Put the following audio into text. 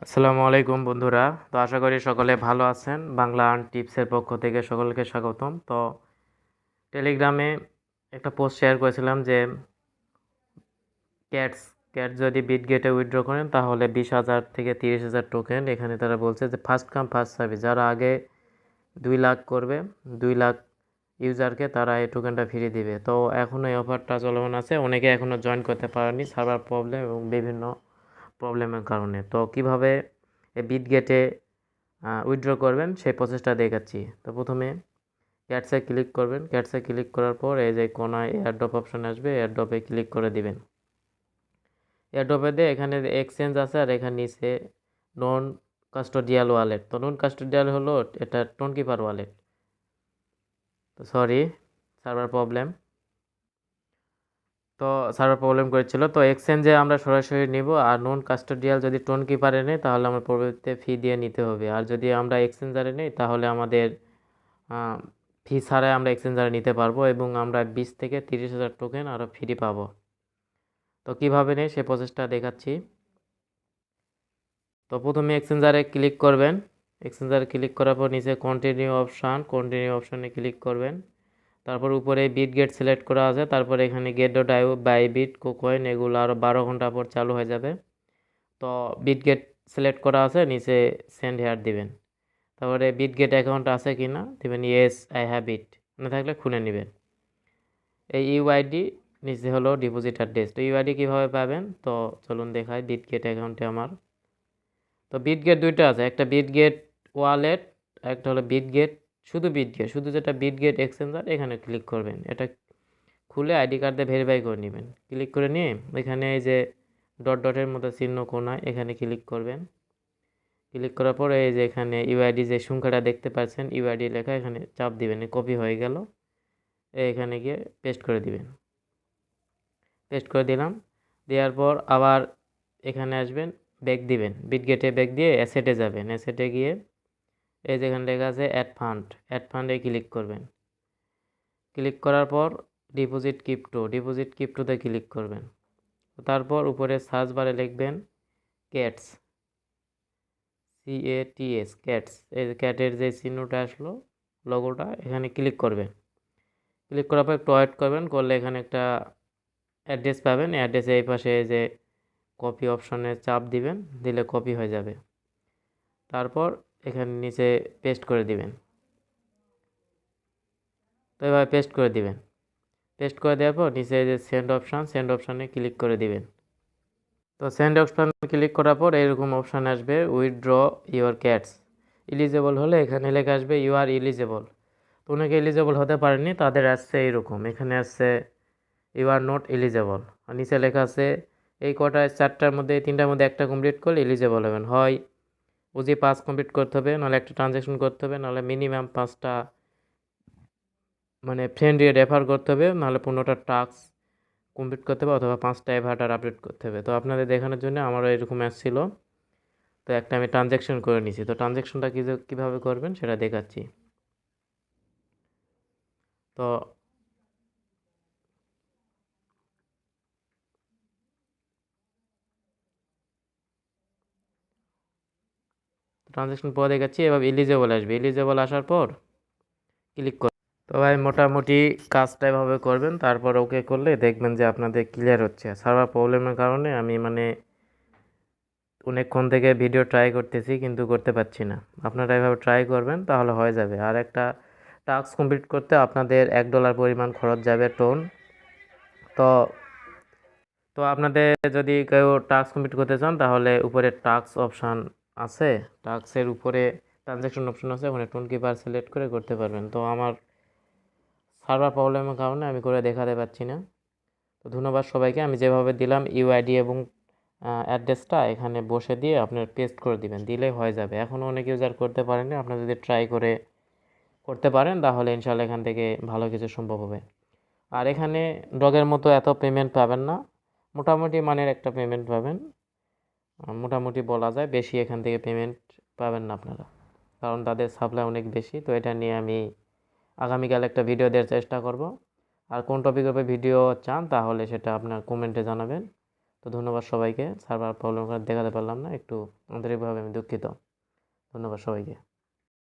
আসসালামু আলাইকুম বন্ধুরা। তো আশা করি সকলে ভালো আছেন। বাংলা আর্ন টিপসের পক্ষ থেকে সকলকে স্বাগতম। তো টেলিগ্রামে একটা পোস্ট শেয়ার করেছিলাম যে ক্যাটস ক্যাট যদি বিটগেটে উইথড্র করেন তাহলে 20,000 থেকে 30,000 টোকেন। এখানে তারা বলছে যে ফার্স্ট কাম ফার্স্ট সার্ভিস, যারা আগে 2 লাখ করবে, 2 লাখ ইউজারকে তারা এই টোকেনটা ফ্রি দিবে। তো এখনও এই অফারটা চলমান আছে, অনেকে এখনও জয়েন করতে পারেনি সার্ভার প্রবলেম এবং বিভিন্ন প্রবলেমের কারণে। তো কিভাবে এই বিটগেটে উইথড্র করবেন সেই প্রসেসটা দেখাচ্ছি। তো প্রথমে ক্যাটসে ক্লিক করবেন। ক্যাটসে ক্লিক করার পর এই যে কোনায় এয়ারড্রপ অপশন আসবে, এয়ারড্রপে ক্লিক করে দিবেন। এয়ারড্রপে দিয়ে এখানে এক্সচেঞ্জ আছে আর এখানে নিচে নন কাস্টোডিয়াল ওয়ালেট। তো নন কাস্টোডিয়াল হলো এটা টোনকিপার ওয়ালেট। তো সরি, সার্ভার প্রবলেম। তো সার্ভার প্রবলেম করেছিল। তো এক্সচেঞ্জে আমরা সরাসরি নিব, আর নন কাস্টোডিয়াল যদি টোন কিপারে নেই তাহলে আমরা পরবর্তীতে ফি দিয়ে নিতে হবে। আর যদি আমরা এক্সচেঞ্জারে নেই তাহলে আমাদের ফি ছাড়াই আমরা এক্সচেঞ্জারে নিতে পারবো এবং আমরা 20 থেকে 30,000 টোকেন আরও ফ্রি পাবো। তো কীভাবে নেই সে প্রসেসটা দেখাচ্ছি। তো প্রথমে এক্সচেঞ্জারে ক্লিক করবেন। এক্সচেঞ্জারে ক্লিক করার পর নিচে কন্টিনিউ অপশানে ক্লিক করবেন। তারপর উপরে বিটগেট সিলেক্ট করা আছে, তারপর এখানে গেট ডট আইও, বাইবিট, কুকয়েন এগুলো আরও 12 ঘন্টা পর চালু হয়ে যাবে। তো বিটগেট সিলেক্ট করা আছে, নিচে সেন্ড হেয়ার দিবেন। তারপরে বিটগেট অ্যাকাউন্ট আছে কি না দিবেন, ইয়েস আই হ্যাভ ইট, না থাকলে খুলে নেবেন। এই ইউআইডি নিচে হলো ডিপোজিট অ্যাড্রেস। তো ইউআইডি কীভাবে পাবেন, তো চলুন দেখাই। বিটগেট অ্যাকাউন্টে আমার তো বিটগেট দুইটা আছে, একটা বিটগেট ওয়ালেট, একটা হলো বিটগেট, শুধু যেটা বিটগেট এক্সচেঞ্জার, এখানে ক্লিক করবেন। এটা খুলে আইডি কার্ড দিয়ে ভেরিফাই করে নেবেন। ক্লিক করে নিয়ে এখানে এই যে ডট ডটের মতো চিহ্ন কোনায় এখানে ক্লিক করবেন। ক্লিক করার পরে এই যে এখানে ইউআইডি যে সংখ্যাটা দেখতে পাচ্ছেন, ইউআইডি লেখা, এখানে চাপ দিবেন। কপি হয়ে গেল, এখানে গিয়ে পেস্ট করে দিবেন। পেস্ট করে দিলাম। দেওয়ার পর আবার এখানে আসবেন, ব্যাক দিবেন। বিটগেটে ব্যাক দিয়ে অ্যাসেটে যাবেন। অ্যাসেটে গিয়ে এই যেখানে লেখা আছে অ্যাড ফান্ডে ক্লিক করবেন। ক্লিক করার পর ডিপোজিট ক্রিপ্টোতে ক্লিক করবেন। তারপর উপরে সার্চ বারে লিখবেন ক্যাটস, CATS, ক্যাটস। এই ক্যাটের যে চিহ্নটা আসলো, লোগোটা, এখানে ক্লিক করবেন। ক্লিক করার পর একটু ওয়েট করবেন, করলে এখানে একটা অ্যাড্রেস পাবেন। অ্যাড্রেসে এই পাশে যে কপি অপশনে চাপ দিবেন, দিলে কপি হয়ে যাবে। তারপর এখানে নিচে পেস্ট করে দিবেন। তো এভাবে পেস্ট করে দিবেন। পেস্ট করে দেওয়ার পর নিচে যে সেন্ড অপশানে ক্লিক করে দিবেন। তো সেন্ড অপশান ক্লিক করার পর এরকম অপশান আসবে, উইথড্র ইউর ক্যাটস। ইলিজেবল হলে এখানে লেখা আসবে ইউ আর ইলিজেবল। তো অনেকে এলিজেবল হতে পারেনি, তাদের আসছে এইরকম, এখানে আসছে ইউ আর নট এলিজেবল। আর নিচে লেখা আছে এই কটায় 4টার মধ্যে, এই 3টার মধ্যে একটা কমপ্লিট করলে এলিজেবল হবেন। হয় ওজি 5 কমপ্লিট করতে হবে, নাহলে একটা ট্রানজ্যাকশন করতে হবে, নাহলে মিনিমাম 5টা মানে ফ্রেন্ড রেফার করতে হবে, নাহলে 15টা টাস্ক কমপ্লিট করতে হবে, অথবা 5টা অ্যাভাটার আপডেট করতে হবে। তো আপনাদের দেখানোর জন্য আমারও এরকম আসছিল, তো একটা আমি ট্রানজ্যাকশন করে নিছি। তো ট্রানজ্যাকশনটা কীভাবে করবেন সেটা দেখাচ্ছি। তো ট্রানজ্যাকশন পরে দেখাচ্ছি। এভাবে এলিজেবল আসবে, এলিজেবল আসার পর ক্লিক করুন। তো ভাই মোটামুটি কাজটা এভাবে করবেন, তারপর ওকে করলে দেখবেন যে আপনাদের ক্লিয়ার হচ্ছে। সার্ভার প্রবলেমের কারণে আমি অনেকক্ষণ থেকে ভিডিও ট্রাই করতেছি কিন্তু করতে পারছি না। আপনারা এভাবে ট্রাই করবেন তাহলে হয়ে যাবে। আর একটা টাস্ক কমপ্লিট করতে আপনাদের $1 পরিমাণ খরচ যাবে টোন। তো তো আপনাদের যদি কেউ টাস্ক কমপ্লিট করতে চান তাহলে উপরে টাস্ক অপশান আছে, টাস্কের উপরে ট্রানজ্যাকশন অপশান আছে, ওখানে টোন কিপার সিলেক্ট করে করতে পারবেন। তো আমার সার্ভার প্রবলেমের কারণে আমি করে দেখাতে পারছি না। তো ধন্যবাদ সবাইকে। আমি যেভাবে দিলাম ইউআইডি এবং অ্যাড্রেসটা এখানে বসে দিয়ে আপনার পেস্ট করে দিবেন, দিলেই হয়ে যাবে। এখনও অনেক ইউজার করতে পারেনি, আপনারা যদি ট্রাই করে করতে পারেন তাহলে ইনশাল্লাহ এখান থেকে ভালো কিছু সম্ভব হবে। আর এখানে ডগের মতো এত পেমেন্ট পাবেন না, মোটামুটি মানের একটা পেমেন্ট পাবেন। মোটামুটি বলা যায়, বেশি এখান থেকে পেমেন্ট পাবেন না আপনারা, কারণ তাদের সাপ্লাই অনেক বেশি। তো এটা নিয়ে আমি আগামীকাল একটা ভিডিও দেওয়ার চেষ্টা করব। আর কোন টপিকের উপর ভিডিও চান তাহলে সেটা আপনার কমেন্টে জানাবেন। তো ধন্যবাদ সবাইকে। সার্ভার প্রবলেম দেখাতে পারলাম না, একটু আন্তরিকভাবে আমি দুঃখিত। ধন্যবাদ সবাইকে।